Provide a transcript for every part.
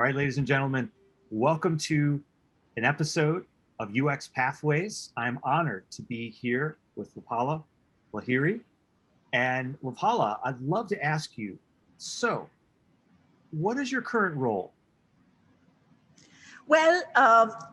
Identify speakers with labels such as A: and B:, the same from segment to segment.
A: right, ladies and gentlemen, welcome to an episode of UX Pathways. I'm honored to be here with Vipala Lahiri. And Vipala, I'd love to ask you, so what is your current role?
B: Well,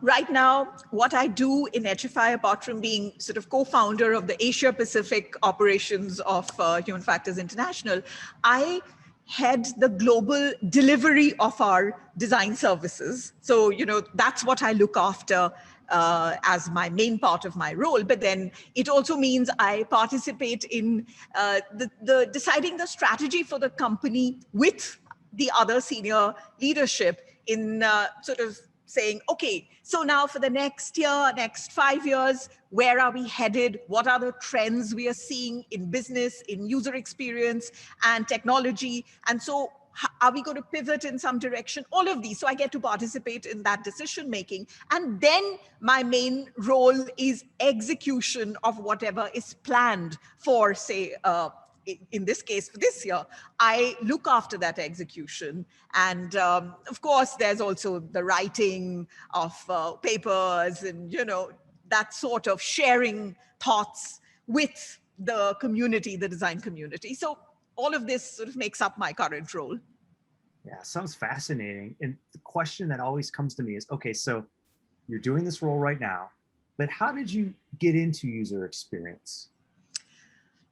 B: right now, what I do in HFI, apart from being sort of co-founder of the Asia Pacific operations of Human Factors International, I head the global delivery of our design services. So, that's what I look after as my main part of my role. But then it also means I participate in the deciding the strategy for the company with the other senior leadership in sort of saying, okay, so now for the next year, next 5 years, where are we headed? What are the trends we are seeing in business, in user experience and technology? And so are we going to pivot in some direction? All of these. So I get to participate in that decision making. And then my main role is execution of whatever is planned for, say, in this case, for this year, I look after that execution. And of course, there's also the writing of papers and, that sort of sharing thoughts with the community, the design community. So all of this sort of makes up my current role.
A: Yeah, sounds fascinating. And the question that always comes to me is, okay, so you're doing this role right now, but how did you get into user experience?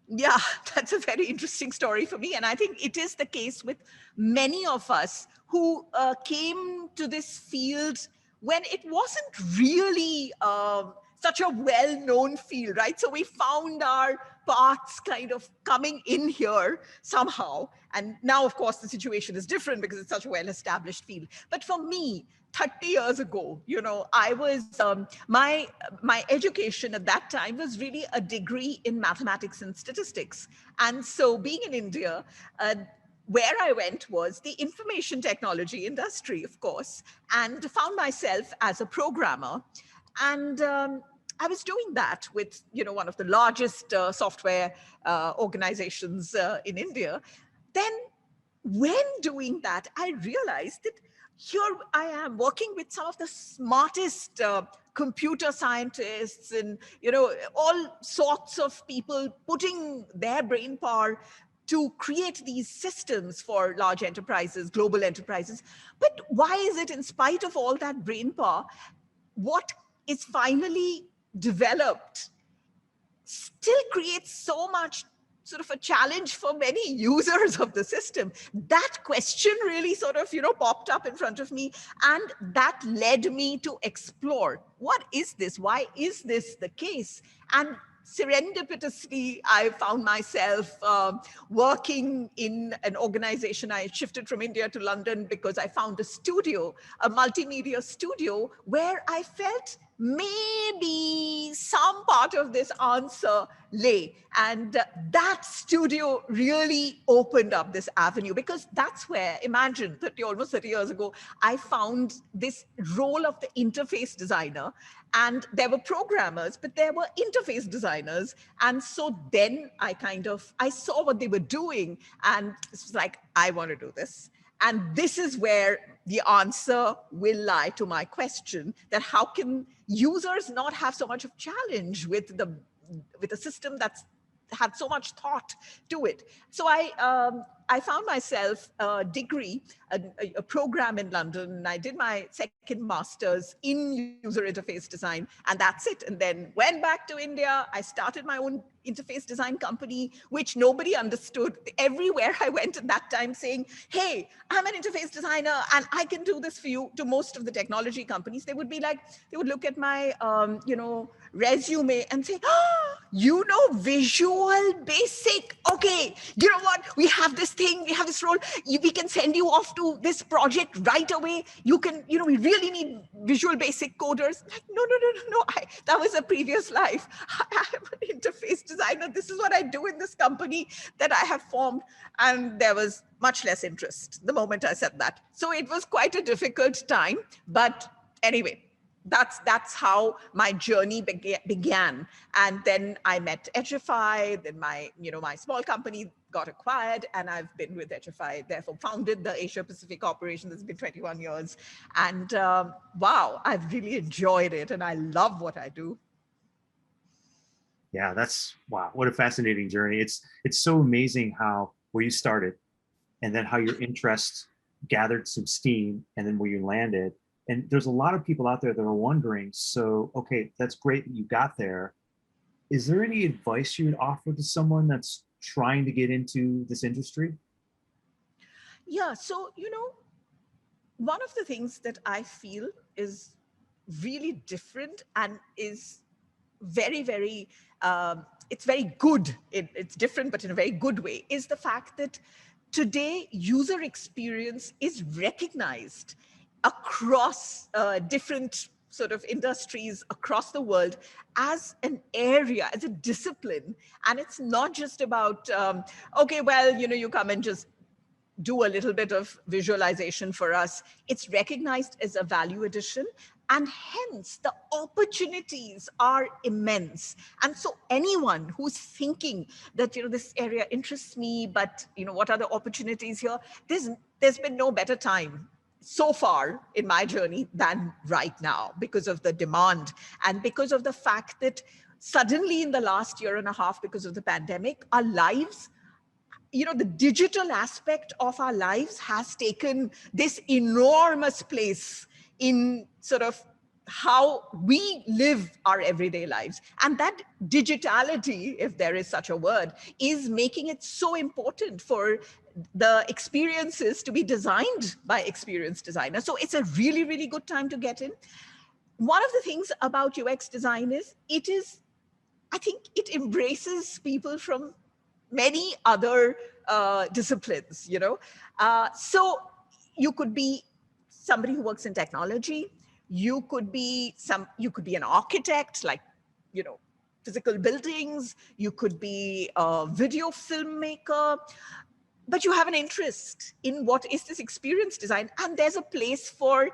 B: Yeah, that's a very interesting story for me. And I think it is the case with many of us who came to this field when it wasn't really such a well-known field, right? So we found our paths kind of coming in here somehow. And now, of course, the situation is different because it's such a well-established field. But for me, 30 years ago, I was, my education at that time was really a degree in mathematics and statistics. And so being in India, where I went was the information technology industry, of course, and found myself as a programmer. And I was doing that with, one of the largest software organizations in India. Then when doing that, I realized that here I am working with some of the smartest computer scientists and, all sorts of people putting their brain power to create these systems for large enterprises, global enterprises. But why is it, in spite of all that brain power, what is finally developed still creates so much sort of a challenge for many users of the system? That question really sort of, popped up in front of me. And that led me to explore, what is this? Why is this the case? And serendipitously, I found myself working in an organization. I shifted from India to London because I found a studio, a multimedia studio, where I felt maybe some part of this answer lay. And that studio really opened up this avenue, because that's where, imagine, almost 30 years ago, I found this role of the interface designer. And there were programmers, but there were interface designers. And so then I saw what they were doing, and it was like, I want to do this. And this is where the answer will lie to my question, that how can users not have so much of challenge with a system that's had so much thought to it. So I found myself a degree, a program in London, and I did my second master's in user interface design, and that's it. And then went back to India. I started my own interface design company, which nobody understood. Everywhere I went at that time saying, hey, I'm an interface designer and I can do this for you, to most of the technology companies, they would look at my, resume and say, oh, Visual Basic. Okay, you know what? We have this thing, we have this role. We can send you off to this project right away. You can, we really need Visual Basic coders. Like, no. That was a previous life. I'm an interface designer. This is what I do in this company that I have formed. And there was much less interest the moment I said that. So it was quite a difficult time. But anyway, that's how my journey began. And then I met HFI, then my small company got acquired, and I've been with HFI, therefore founded the Asia Pacific operation. That's been 21 years. And wow, I've really enjoyed it, and I love what I do.
A: Yeah, that's wow. What a fascinating journey. It's so amazing how where you started and then how your interest gathered some steam and then where you landed. And there's a lot of people out there that are wondering, so okay, that's great that you got there. Is there any advice you would offer to someone that's trying to get into this industry?
B: Yeah, so, one of the things that I feel is really different and is very, very, it's very good. It's different, but in a very good way, is the fact that today user experience is recognized across different sort of industries across the world as an area, as a discipline. And it's not just about, okay, well, you come and just do a little bit of visualization for us. It's recognized as a value addition, and hence the opportunities are immense. And so anyone who's thinking that this area interests me, but what are the opportunities here, there's been no better time so far in my journey than right now, because of the demand and because of the fact that suddenly in the last year and a half, because of the pandemic, our lives, the digital aspect of our lives has taken this enormous place in sort of how we live our everyday lives. And that digitality, if there is such a word, is making it so important for the experiences to be designed by experienced designers. So it's a really, really good time to get in. One of the things about UX design is I think it embraces people from many other disciplines, So you could be somebody who works in technology. You could be an architect, like, physical buildings. You could be a video filmmaker, but you have an interest in what is this experience design. And there's a place for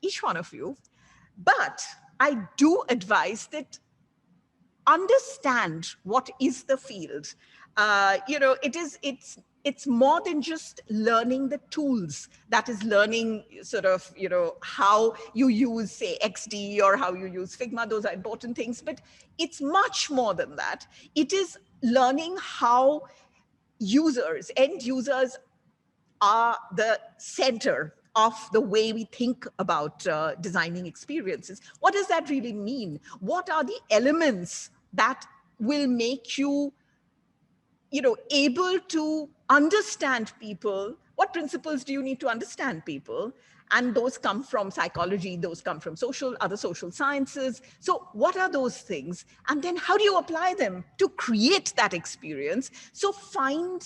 B: each one of you. But I do advise that understand what is the field. It's more than just learning the tools. That is learning sort of, how you use, say, XD or how you use Figma. Those are important things, but it's much more than that. It is learning how end users are the center of the way we think about designing experiences. What does that really mean? What are the elements that will make you, able to understand people? What principles do you need to understand people? And those come from psychology, those come from other social sciences. So what are those things? And then how do you apply them to create that experience? So find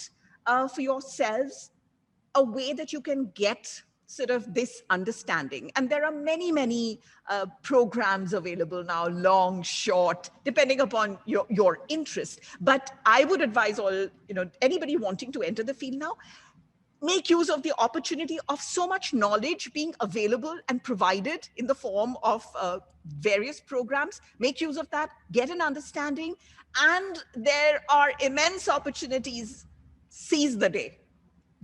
B: for yourselves a way that you can get sort of this understanding. And there are many, many programs available now, long, short, depending upon your interest. But I would advise anybody wanting to enter the field now, make use of the opportunity of so much knowledge being available and provided in the form of various programs. Make use of that, get an understanding, and there are immense opportunities. Seize the day.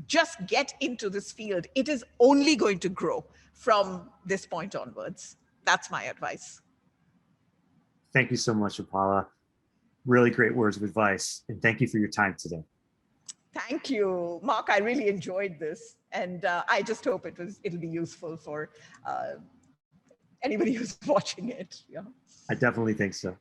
B: Just get into this field. It is only going to grow from this point onwards. That's my advice.
A: Thank you so much, Upala. Really great words of advice. And thank you for your time today.
B: Thank you, Mark. I really enjoyed this. And I just hope it'll be useful for anybody who's watching it. Yeah.
A: I definitely think so.